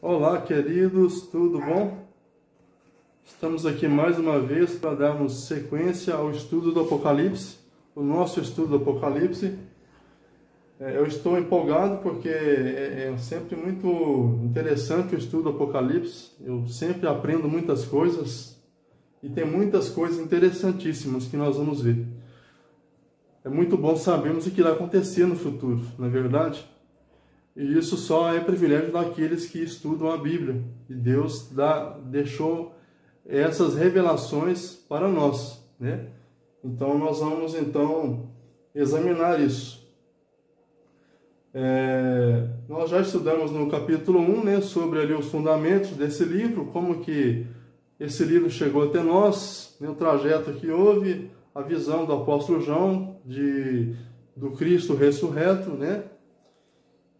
Olá, queridos, tudo bom? Estamos aqui mais uma vez para darmos sequência ao estudo do Apocalipse, o nosso estudo do Apocalipse. Eu estou empolgado porque é sempre muito interessante o estudo do Apocalipse. Eu sempre aprendo muitas coisas e tem muitas coisas interessantíssimas que nós vamos ver. É muito bom sabermos o que irá acontecer no futuro, não é verdade? E isso só é privilégio daqueles que estudam a Bíblia. E Deus deixou essas revelações para nós, né? Então nós vamos examinar isso. Nós já estudamos no capítulo 1, né, sobre ali os fundamentos desse livro, como que esse livro chegou até nós, né, o trajeto que houve, a visão do apóstolo João do Cristo ressurreto, né?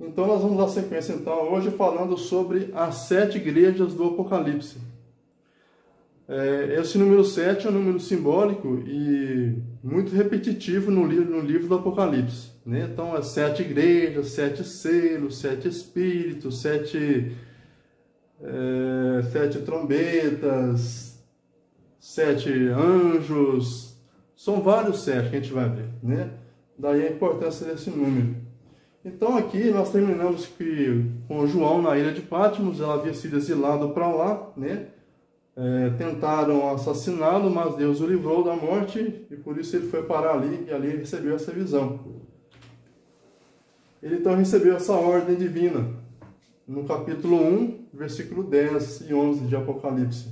Então nós vamos dar sequência hoje falando sobre as 7 igrejas do Apocalipse. Esse número 7 é um número simbólico e muito repetitivo no livro do Apocalipse, né? Então, 7 igrejas, 7 selos, 7 espíritos, 7 trombetas, 7 anjos. São vários 7 que a gente vai ver, né? Daí a importância desse número. Então aqui nós terminamos com João na ilha de Patmos. Ela havia sido exilado para lá, né? Tentaram assassiná-lo, mas Deus o livrou da morte e por isso ele foi parar ali e ali ele recebeu essa visão. Ele então recebeu essa ordem divina no capítulo 1, versículo 10 e 11 de Apocalipse.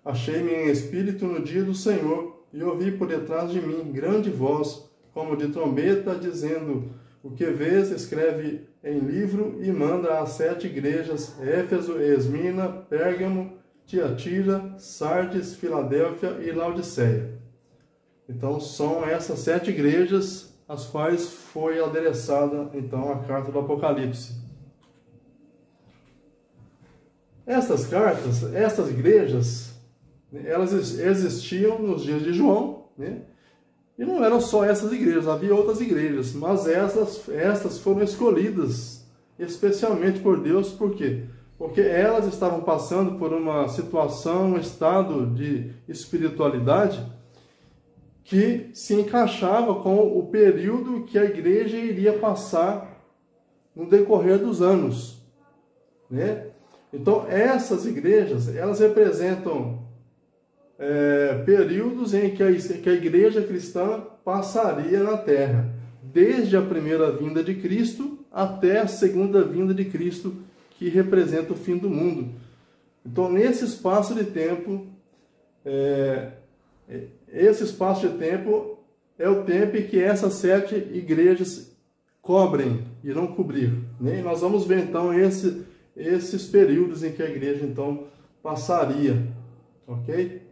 Achei-me em espírito no dia do Senhor e ouvi por detrás de mim grande voz, como de trombeta, dizendo: o que vês, escreve em livro e manda às 7 igrejas: Éfeso, Esmina, Pérgamo, Tiatira, Sardes, Filadélfia e Laodiceia. Então são essas 7 igrejas às quais foi adereçada então a carta do Apocalipse. Essas cartas, essas igrejas, elas existiam nos dias de João, né? E não eram só essas igrejas, havia outras igrejas, mas essas foram escolhidas especialmente por Deus. Por quê? Porque elas estavam passando por uma situação, um estado de espiritualidade que se encaixava com o período que a igreja iria passar no decorrer dos anos, né? Então essas igrejas, elas representam períodos em que a igreja cristã passaria na terra, desde a primeira vinda de Cristo até a segunda vinda de Cristo, que representa o fim do mundo. Então, nesse espaço de tempo, esse espaço de tempo é o tempo em que essas 7 igrejas cobrem, irão cobrir, né? E nós vamos ver então esses períodos em que a igreja então passaria, ok?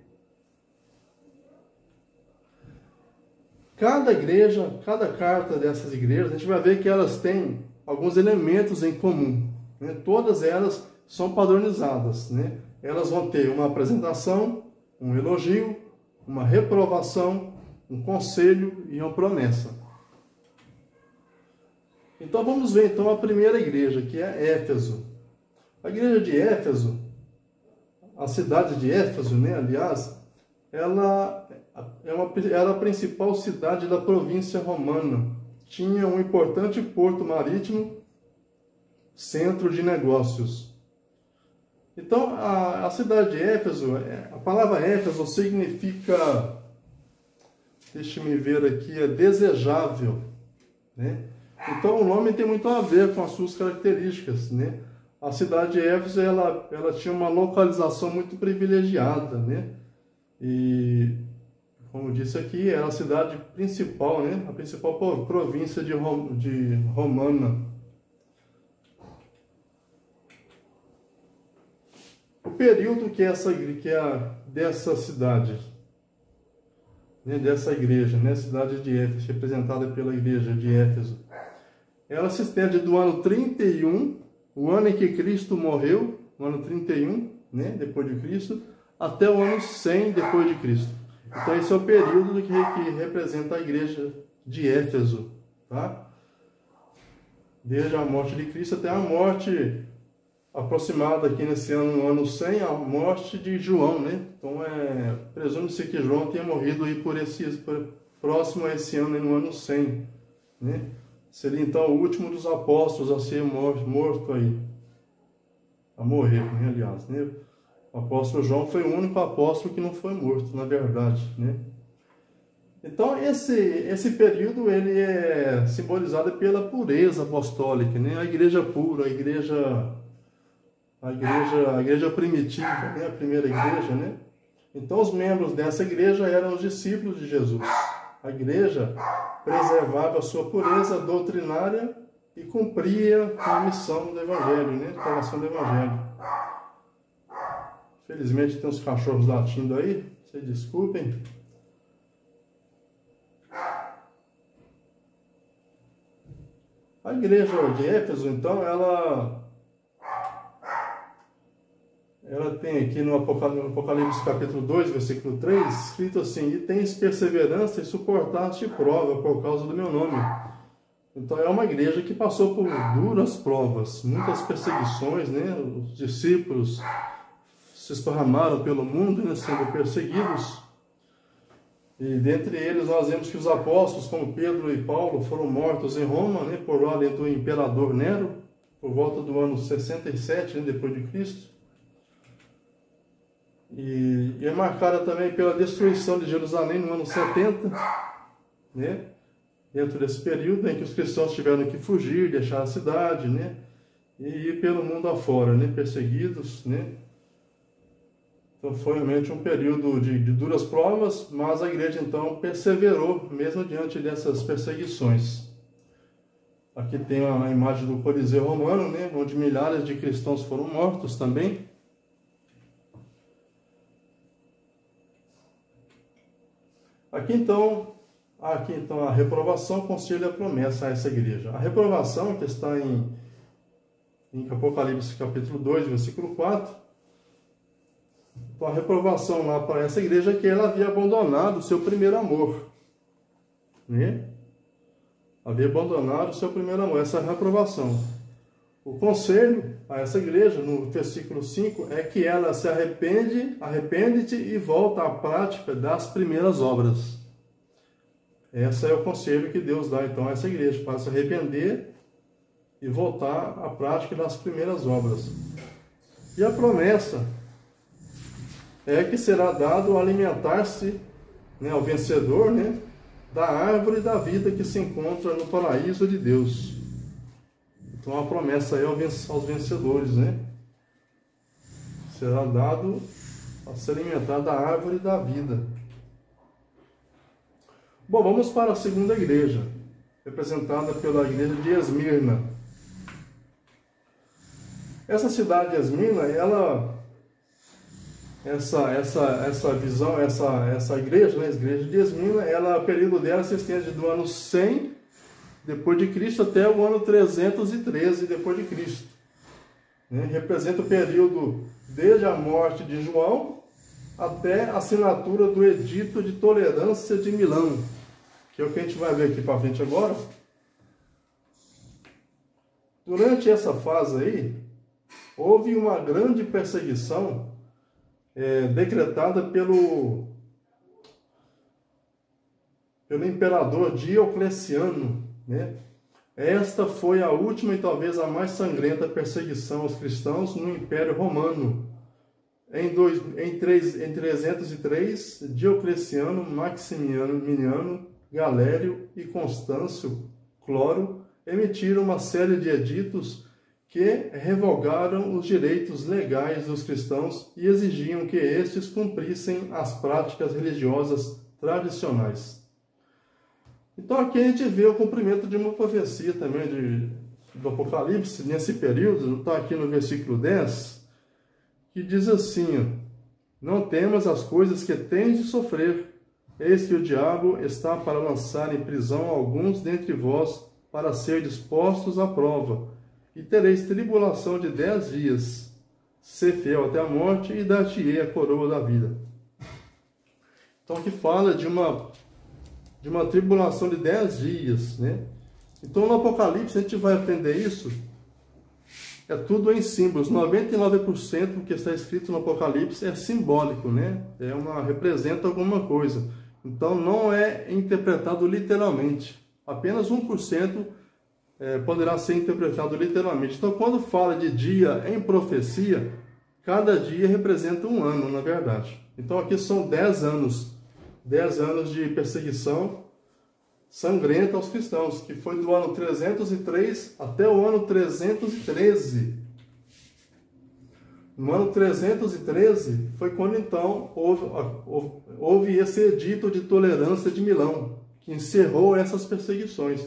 Cada igreja, cada carta dessas igrejas, a gente vai ver que elas têm alguns elementos em comum, né? Todas elas são padronizadas, né? Elas vão ter uma apresentação, um elogio, uma reprovação, um conselho e uma promessa. Então vamos ver então a primeira igreja, que é Éfeso. A igreja de Éfeso, a cidade de Éfeso, né, aliás, ela era a principal cidade da província romana. Tinha um importante porto marítimo, centro de negócios. Então, a cidade de Éfeso, a palavra Éfeso significa, deixe-me ver aqui, é desejável, né? Então, o nome tem muito a ver com as suas características, né? A cidade de Éfeso, ela tinha uma localização muito privilegiada, né? E, como disse aqui, era a cidade principal, né? A principal província de Romana. O período que dessa cidade, né? Dessa igreja, né? Cidade de Éfeso, representada pela igreja de Éfeso, ela se estende do ano 31, o ano em que Cristo morreu, o ano 31, né? Depois de Cristo, até o ano 100 depois de Cristo. Então esse é o período que representa a igreja de Éfeso, tá? Desde a morte de Cristo até a morte aproximada aqui nesse ano, no ano 100, a morte de João, né? Então, presume-se que João tenha morrido aí próximo a esse ano, no ano 100, né? Seria, então, o último dos apóstolos a ser morto aí. A morrer, né? Aliás, né? O apóstolo João foi o único apóstolo que não foi morto, na verdade, né? Então, esse período, ele é simbolizado pela pureza apostólica, né? A igreja pura, a igreja primitiva, né? A primeira igreja, né? Então, os membros dessa igreja eram os discípulos de Jesus. A igreja preservava a sua pureza doutrinária e cumpria a missão do evangelho, né? A pregação do evangelho. Felizmente tem uns cachorros latindo aí, vocês desculpem. A igreja de Éfeso, então, ela tem aqui no Apocalipse capítulo 2, versículo 3, escrito assim: e tens perseverança e suportaste prova por causa do meu nome. Então é uma igreja que passou por duras provas, muitas perseguições, né? Os discípulos se esparramaram pelo mundo, né? Sendo perseguidos. E dentre eles nós vemos que os apóstolos, como Pedro e Paulo, foram mortos em Roma, né? Por ordem do imperador Nero, por volta do ano 67, né? Depois de Cristo. E é marcada também pela destruição de Jerusalém no ano 70, né? Dentro desse período em que os cristãos tiveram que fugir, deixar a cidade, né? E ir pelo mundo afora, né? Perseguidos, né? Então foi realmente um período de duras provas, mas a igreja então perseverou, mesmo diante dessas perseguições. Aqui tem a imagem do Coliseu Romano, né? Onde milhares de cristãos foram mortos também. Aqui então a reprovação concília a promessa a essa igreja. A reprovação, que está em Apocalipse capítulo 2, versículo 4, então a reprovação lá para essa igreja é que ela havia abandonado o seu primeiro amor, né? Havia abandonado o seu primeiro amor, essa é a reprovação. O conselho a essa igreja, no versículo 5, é que ela se arrepende-te e volta à prática das primeiras obras. Esse é o conselho que Deus dá então a essa igreja, para se arrepender e voltar à prática das primeiras obras. E a promessa é que será dado alimentar-se, né, ao vencedor, né, da árvore da vida que se encontra no paraíso de Deus. Então a promessa é aos vencedores, né? Será dado a se alimentar da árvore da vida. Bom, vamos para a segunda igreja, representada pela igreja de Esmirna. Essa cidade de Esmirna, essa visão, essa igreja, né, a igreja de Esmirna, o período dela se estende do ano 100 depois de Cristo até o ano 313 depois de Cristo. Né? Representa o período desde a morte de João até a assinatura do Edito de Tolerância de Milão, que é o que a gente vai ver aqui para frente agora. Durante essa fase aí, houve uma grande perseguição decretada pelo imperador Diocleciano, né? Esta foi a última e talvez a mais sangrenta perseguição aos cristãos no Império Romano. Em 303, Diocleciano, Maximiano, Galério e Constâncio Cloro emitiram uma série de editos que revogaram os direitos legais dos cristãos e exigiam que estes cumprissem as práticas religiosas tradicionais. Então aqui a gente vê o cumprimento de uma profecia também do Apocalipse, nesse período, está aqui no versículo 10, que diz assim: não temas as coisas que tens de sofrer, eis que o diabo está para lançar em prisão alguns dentre vós, para ser dispostos à prova, e tereis tribulação de 10 dias. Sê fiel até a morte, e dar-te-ei a coroa da vida. Então aqui fala de uma tribulação de 10 dias, né? Então no Apocalipse a gente vai aprender isso é tudo em símbolos. 99% do que está escrito no Apocalipse é simbólico, né? Representa alguma coisa. Então não é interpretado literalmente. Apenas 1% poderá ser interpretado literalmente. Então quando fala de dia em profecia, cada dia representa um ano, na verdade. Então aqui são 10 anos. 10 anos de perseguição sangrenta aos cristãos, que foi do ano 303 até o ano 313. No ano 313 foi quando então houve esse edito de tolerância de Milão, que encerrou essas perseguições.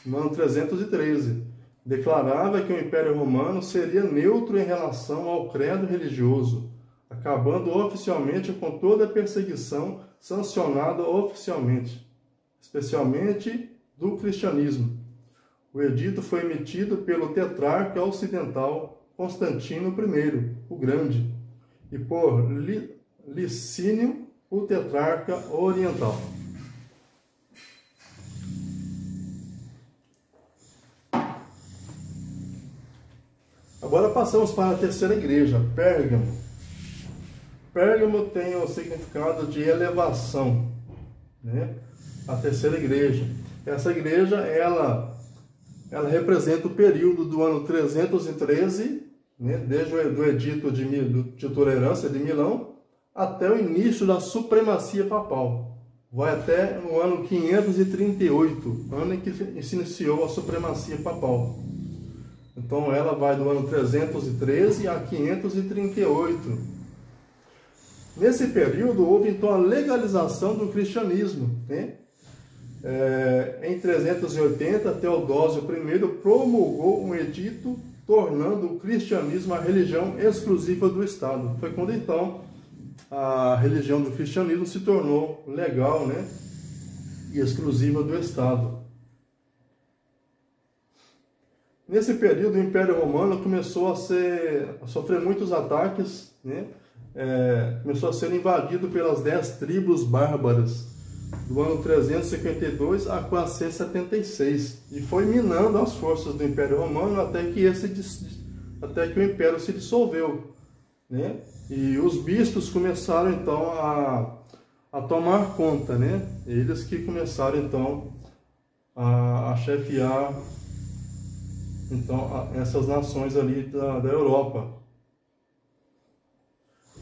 No ano 313, declarava que o Império Romano seria neutro em relação ao credo religioso, acabando oficialmente com toda a perseguição sancionada oficialmente, especialmente do cristianismo. O edito foi emitido pelo tetrarca ocidental Constantino I, o Grande, e por Licínio, o tetrarca oriental. Agora passamos para a terceira igreja, Pérgamo. Pérgamo tem o significado de elevação, né? A terceira igreja. Essa igreja, ela representa o período do ano 313, né? Desde o edito de tolerância de Milão, até o início da supremacia papal. Vai até o ano 538, ano em que se iniciou a supremacia papal. Então ela vai do ano 313 a 538. Nesse período houve então a legalização do cristianismo, né? Em 380, Teodósio I promulgou um edito tornando o cristianismo a religião exclusiva do Estado. Foi quando então a religião do cristianismo se tornou legal, né? E exclusiva do Estado. Nesse período, o Império Romano começou a sofrer muitos ataques, né? Começou a ser invadido pelas 10 tribos bárbaras, do ano 352 a 476, e foi minando as forças do Império Romano até que o Império se dissolveu, né? E os bispos começaram então a tomar conta, né? Eles que começaram então a chefiar então essas nações ali da Europa.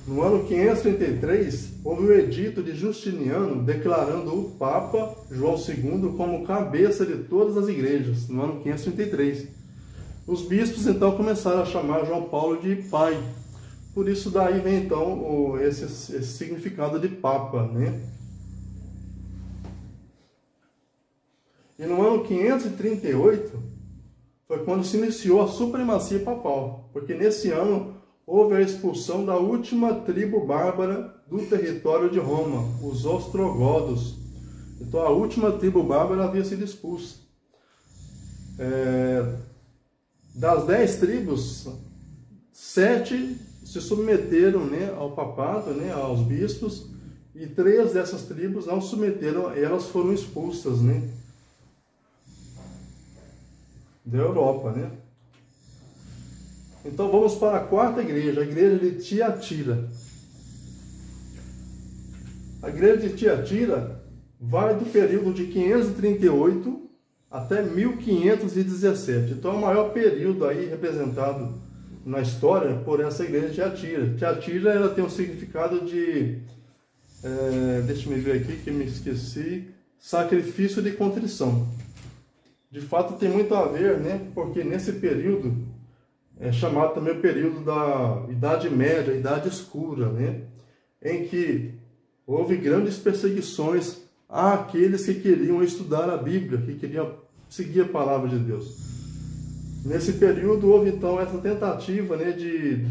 No ano 533, houve o edito de Justiniano declarando o Papa João II como cabeça de todas as igrejas, no ano 533. Os bispos então começaram a chamar João Paulo de pai. Por isso daí vem então esse significado de Papa, né? E no ano 538 foi quando se iniciou a supremacia papal, porque nesse ano houve a expulsão da última tribo bárbara do território de Roma, os ostrogodos. Então a última tribo bárbara havia sido expulsa. Das 10 tribos, 7 se submeteram, né, ao papado, né, aos bispos, e 3 dessas tribos não se submeteram, elas foram expulsas, né, da Europa, né? Então vamos para a quarta igreja, a igreja de Tiatira. A igreja de Tiatira vai do período de 538 até 1517. Então é o maior período aí representado na história por essa igreja de Tiatira. Tiatira, ela tem um significado de, deixa eu ver aqui que me esqueci, sacrifício de contrição. De fato tem muito a ver, né? Porque nesse período é chamado também o período da Idade Média, Idade Escura, né? Em que houve grandes perseguições àqueles que queriam estudar a Bíblia, que queriam seguir a palavra de Deus. Nesse período houve então essa tentativa, né, de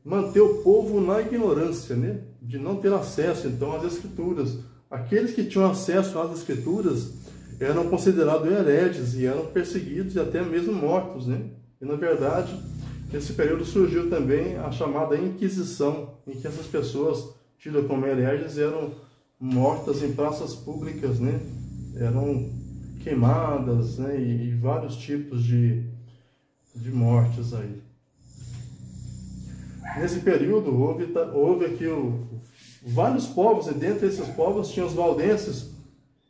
manter o povo na ignorância, né? De não ter acesso então às Escrituras. Aqueles que tinham acesso às Escrituras eram considerados hereges e eram perseguidos e até mesmo mortos, né? E na verdade, nesse período surgiu também a chamada Inquisição, em que essas pessoas, tidas como hereges, eram mortas em praças públicas, né? Eram queimadas, né? E vários tipos de de mortes aí. Nesse período houve aqui vários povos, e dentre esses povos tinha os valdenses,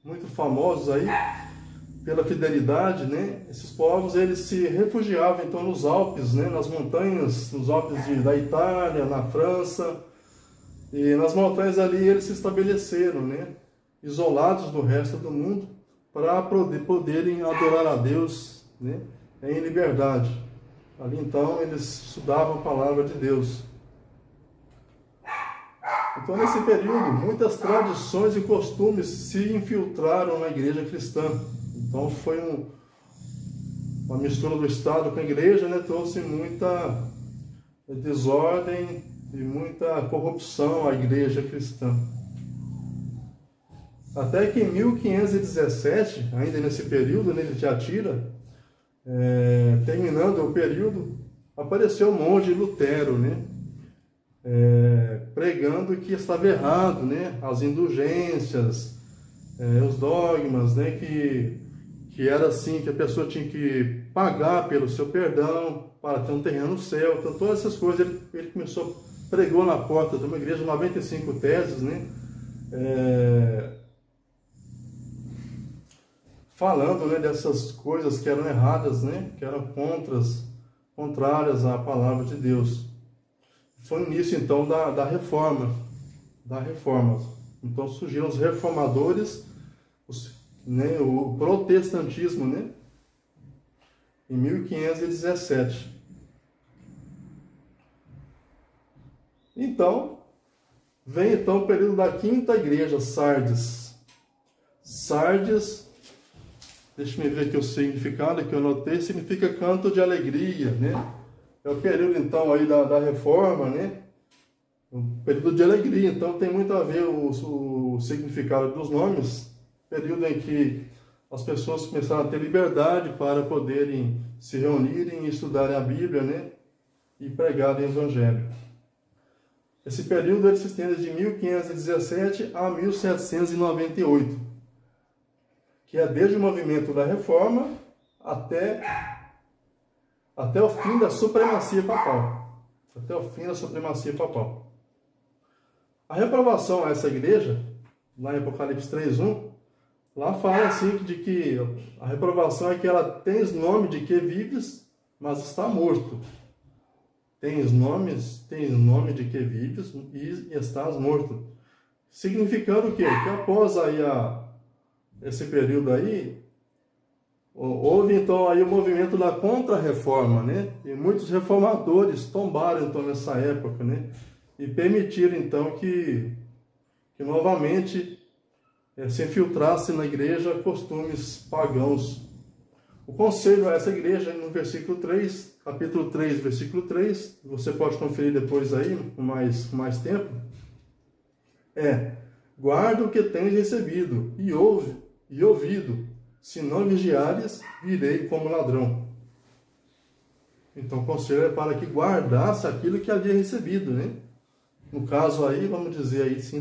muito famosos aí pela fidelidade, né? Esses povos eles se refugiavam então nos Alpes, né? Nas montanhas, nos Alpes da Itália, na França, e nas montanhas ali eles se estabeleceram, né? Isolados do resto do mundo, para poderem adorar a Deus, né? Em liberdade. Ali então eles estudavam a palavra de Deus. Então nesse período muitas tradições e costumes se infiltraram na igreja cristã. Então foi uma mistura do Estado com a igreja, né? Trouxe muita desordem e muita corrupção à igreja cristã. Até que em 1517, ainda nesse período, né, de Tiatira, terminando o período, apareceu o monge Lutero, né? Pregando que estava errado, né? As indulgências, os dogmas, né? Que era assim, que a pessoa tinha que pagar pelo seu perdão para ter um terreno no céu. Então todas essas coisas ele pregou na porta de uma igreja, 95 teses, né? Falando, né, dessas coisas que eram erradas, né? Que eram contrárias à palavra de Deus. Foi no início então da reforma. Então surgiram os reformadores, né, o protestantismo, né, em 1517. Então, vem então o período da quinta igreja, Sardes. Sardes, deixa eu ver aqui o significado que eu anotei, significa canto de alegria, né? É o período então aí da reforma, né? Um período de alegria, então tem muito a ver o significado dos nomes. Período em que as pessoas começaram a ter liberdade para poderem se reunirem e estudarem a Bíblia, né? E pregarem o Evangelho. Esse período ele se estende de 1517 a 1798, que é desde o movimento da Reforma até o fim da supremacia papal. Até o fim da supremacia papal. A reprovação a essa igreja, lá em Apocalipse 3:1, lá fala assim de que a reprovação é que ela tem nome de que vives, mas está morto. Tens nome de que vives e estás morto. Significando o quê? Que após aí esse período aí, houve então aí o movimento da contra-reforma, né? E muitos reformadores tombaram então nessa época, né? E permitiram então que novamente se infiltrasse na igreja costumes pagãos. O conselho a essa igreja, no versículo 3, capítulo 3, versículo 3, você pode conferir depois aí, com mais tempo, guarda o que tens recebido e ouvido, se não vigiares, virei como ladrão. Então o conselho é para que guardasse aquilo que havia recebido, né? No caso aí, vamos dizer aí sim,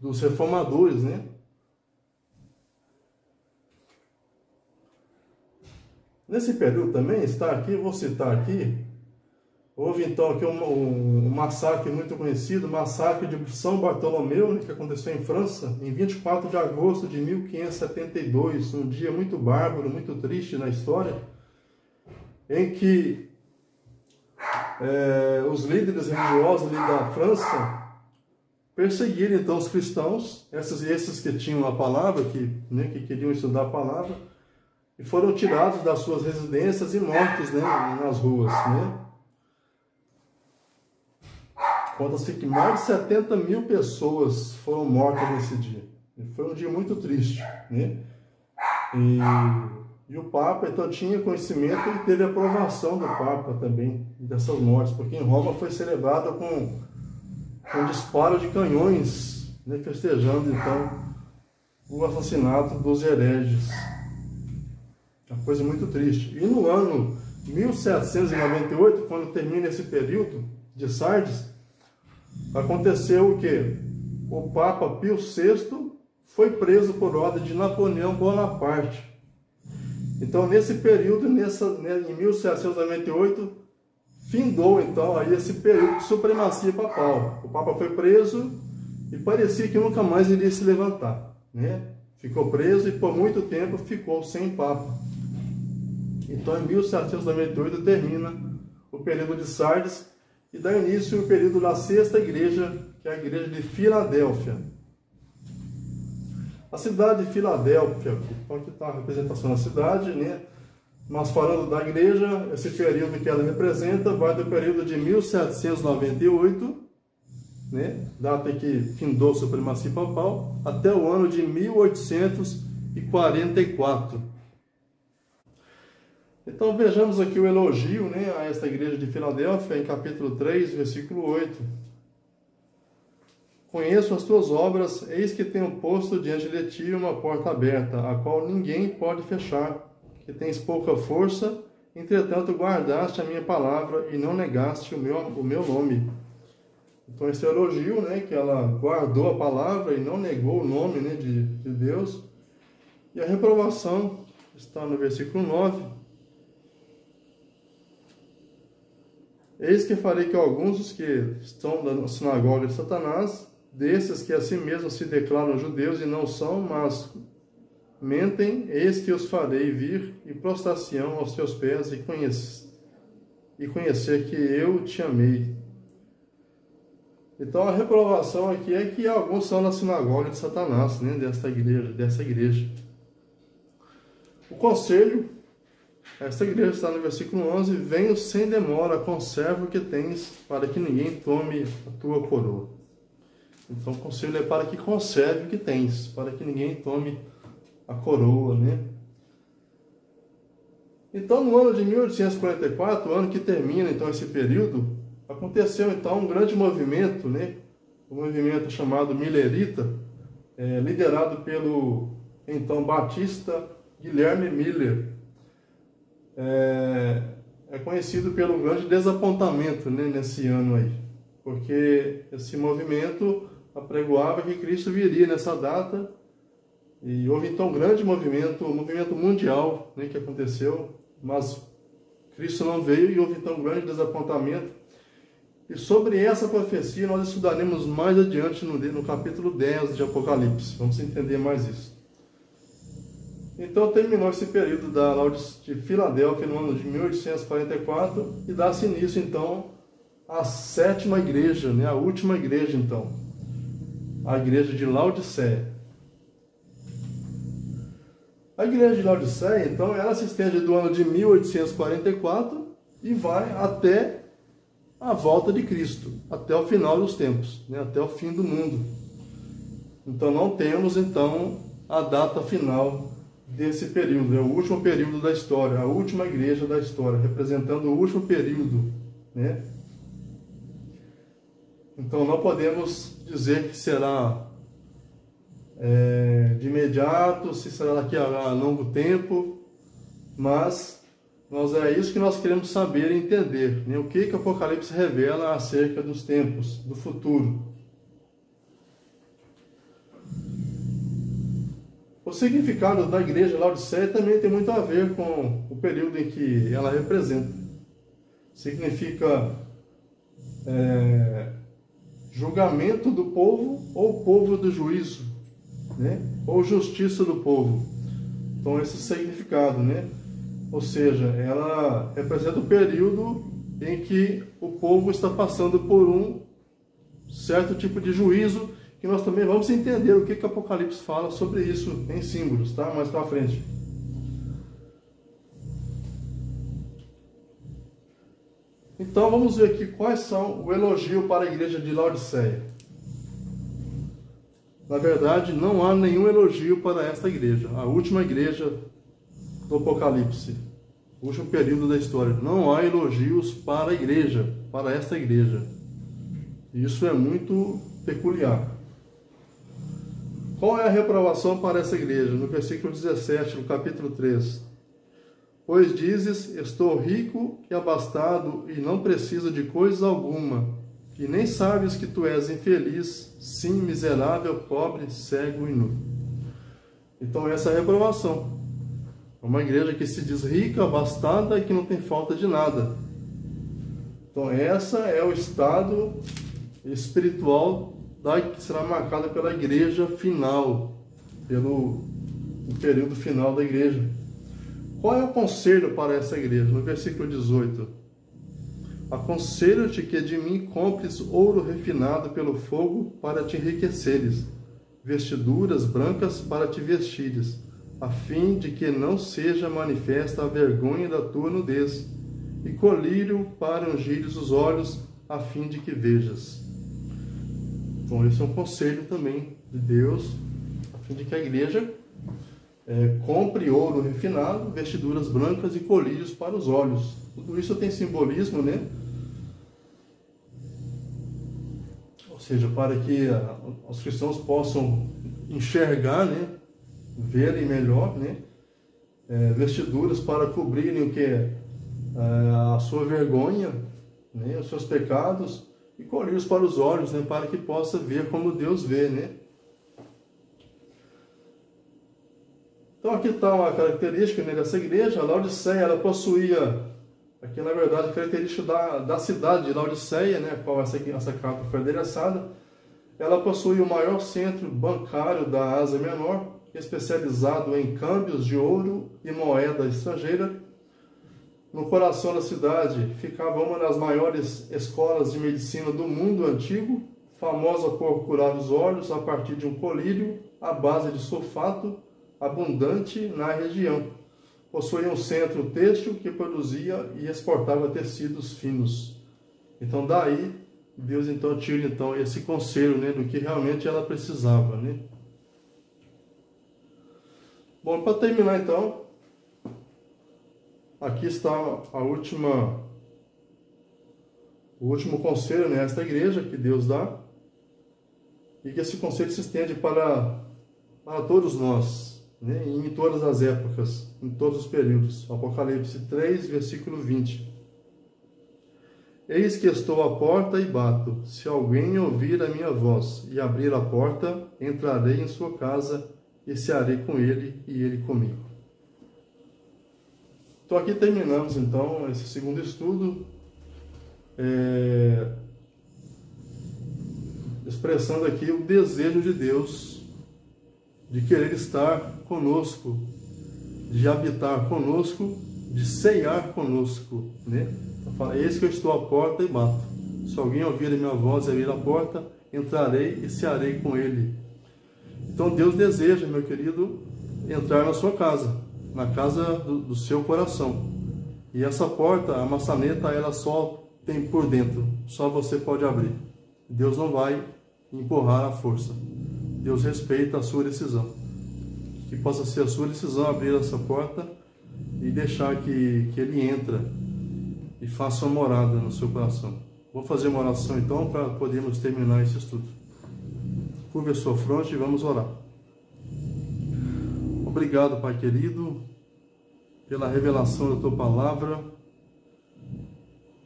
dos reformadores, né? Nesse período também, vou citar aqui, houve então aqui um massacre muito conhecido, o massacre de São Bartolomeu, né, que aconteceu em França, em 24 de agosto de 1572, um dia muito bárbaro, muito triste na história, em que os líderes religiosos ali da França perseguiram então os cristãos, esses que tinham a palavra, que queriam estudar a palavra, e foram tirados das suas residências e mortos, né, nas ruas, né? Conta-se que mais de 70 mil pessoas foram mortas nesse dia. E foi um dia muito triste, né? E o Papa então tinha conhecimento e teve aprovação do Papa também dessas mortes, porque em Roma foi celebrado com disparo de canhões, né, festejando então o assassinato dos hereges. Uma coisa muito triste. E no ano 1798, quando termina esse período de Sardes, aconteceu o quê? O Papa Pio VI foi preso por ordem de Napoleão Bonaparte. Então, nesse período, em 1798, findou então aí esse período de supremacia papal. O Papa foi preso e parecia que nunca mais iria se levantar, né? Ficou preso e por muito tempo ficou sem Papa. Então, em 1798 termina o período de Sardes e dá início o período da sexta igreja, que é a igreja de Filadélfia. A cidade de Filadélfia, então aqui está a representação da cidade, né? Mas falando da igreja, esse período que ela representa vai do período de 1798, né? Data em que findou a supremacia papal, até o ano de 1844. Então vejamos aqui o elogio, né, a esta igreja de Filadélfia, em capítulo 3, versículo 8. Conheço as tuas obras, eis que tenho posto diante de ti uma porta aberta, a qual ninguém pode fechar, que tens pouca força, entretanto guardaste a minha palavra e não negaste o meu nome. Então esse é o elogio, né, que ela guardou a palavra e não negou o nome, né, de Deus. E a reprovação está no versículo 9. Eis que farei que alguns dos que estão na sinagoga de Satanás, desses que a si mesmos se declaram judeus e não são, mas mentem, eis que os farei vir e prostrar-se-ão aos teus pés e conhecer que eu te amei. Então a reprovação aqui é que alguns são na sinagoga de Satanás, né, dessa igreja. O conselho, esta igreja está no versículo 11, venho sem demora, conserva o que tens, para que ninguém tome a tua coroa. Então o conselho é para que conserve o que tens, para que ninguém tome a coroa, né? Então no ano de 1844, o ano que termina então esse período, aconteceu então um grande movimento, né? Um movimento chamado Millerita, liderado pelo então batista Guilherme Miller. É conhecido pelo grande desapontamento, né, nesse ano aí, porque esse movimento apregoava que Cristo viria nessa data, e houve então um grande movimento mundial, né, que aconteceu, mas Cristo não veio e houve então um grande desapontamento. E sobre essa profecia nós estudaremos mais adiante no capítulo 10 de Apocalipse, vamos entender mais isso. Então terminou esse período de Filadélfia no ano de 1844 e dá-se início então à sétima igreja, né, a última igreja então, a igreja de Laodiceia. A igreja de Laodiceia então ela se estende do ano de 1844 e vai até a volta de Cristo, até o final dos tempos, né, até o fim do mundo. Então não temos então a data final desse período, é o último período da história, a última igreja da história, representando o último período, né? Então não podemos dizer que será de imediato, se será daqui a longo tempo, mas é isso que nós queremos saber e entender, né? O que o Apocalipse revela acerca dos tempos, do futuro. O significado da igreja Laodiceia também tem muito a ver com o período em que ela representa. Significa julgamento do povo ou povo do juízo, né? Ou justiça do povo. Então esse significado, né? Ou seja, ela representa o período em que o povo está passando por um certo tipo de juízo, que nós também vamos entender o que o Apocalipse fala sobre isso em símbolos, tá? Mais para frente. Então vamos ver aqui quais são o elogio para a igreja de Laodiceia. Na verdade, não há nenhum elogio para esta igreja, a última igreja do Apocalipse, o último período da história. Não há elogios para a igreja, para esta igreja. Isso é muito peculiar. Qual é a reprovação para essa igreja? No versículo 17, no capítulo 3. Pois dizes, estou rico e abastado e não preciso de coisa alguma, e nem sabes que tu és infeliz, sim, miserável, pobre, cego e nu. Então essa é a reprovação. É uma igreja que se diz rica, abastada e que não tem falta de nada. Então essa é o estado espiritual que será marcada pela igreja final, pelo período final da igreja. Qual é o conselho para essa igreja? No versículo 18. Aconselho-te que de mim compres ouro refinado pelo fogo para te enriqueceres, vestiduras brancas para te vestires, a fim de que não seja manifesta a vergonha da tua nudez, e colírio para ungires os olhos, a fim de que vejas. Então esse é um conselho também de Deus, a fim de que a igreja compre ouro refinado, vestiduras brancas e colírios para os olhos. Tudo isso tem simbolismo, né? Ou seja, para que os cristãos possam enxergar, né? Verem melhor, né? Vestiduras para cobrirem o que a sua vergonha, né? Os seus pecados, e colírios para os olhos, né? Para que possa ver como Deus vê, né? Então aqui está uma característica, né, dessa igreja. A Laodiceia, ela possuía, aqui na verdade, a característica da cidade de Laodiceia, né, a qual essa carta foi endereçada. Ela possuía o maior centro bancário da Ásia Menor, especializado em câmbios de ouro e moeda estrangeira. No coração da cidade ficava uma das maiores escolas de medicina do mundo antigo, famosa por curar os olhos a partir de um colírio à base de sulfato, abundante na região. Possuía um centro têxtil que produzia e exportava tecidos finos. Então daí Deus então tira então esse conselho, né, do que realmente ela precisava, né? Bom, para terminar então, aqui está o último conselho nesta igreja que Deus dá, e que esse conselho se estende para todos nós, né, em todas as épocas, em todos os períodos. Apocalipse 3, versículo 20. Eis que estou à porta e bato. Se alguém ouvir a minha voz e abrir a porta, entrarei em sua casa e cearei com ele e ele comigo. Então aqui terminamos então esse segundo estudo, expressando aqui o desejo de Deus de querer estar conosco, de habitar conosco, de ceiar conosco, né? Então fala, eis que eu estou à porta e bato. Se alguém ouvir a minha voz e abrir a porta, entrarei e cearei com ele. Então Deus deseja, meu querido, entrar na sua casa, na casa do seu coração. E essa porta, a maçaneta, ela só tem por dentro, só você pode abrir. Deus não vai empurrar à força. Deus respeita a sua decisão. Que possa ser a sua decisão abrir essa porta e deixar que Ele entre e faça uma morada no seu coração. Vou fazer uma oração então para podermos terminar esse estudo. Curva a sua fronte e vamos orar. Obrigado, Pai querido, pela revelação da Tua Palavra,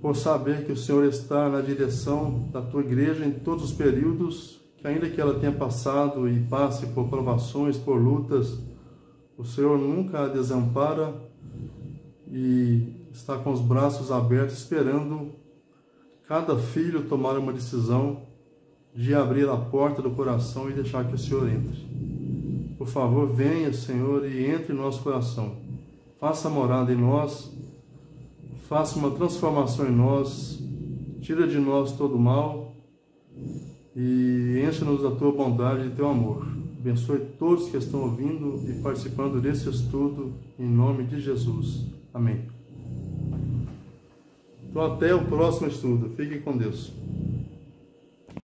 por saber que o Senhor está na direção da Tua igreja em todos os períodos, que ainda que ela tenha passado e passe por provações, por lutas, o Senhor nunca a desampara e está com os braços abertos, esperando cada filho tomar uma decisão de abrir a porta do coração e deixar que o Senhor entre. Por favor, venha, Senhor, e entre em nosso coração. Faça morada em nós, faça uma transformação em nós, tira de nós todo o mal e enche-nos da Tua bondade e Teu amor. Abençoe todos que estão ouvindo e participando desse estudo, em nome de Jesus. Amém. Então até o próximo estudo. Fiquem com Deus.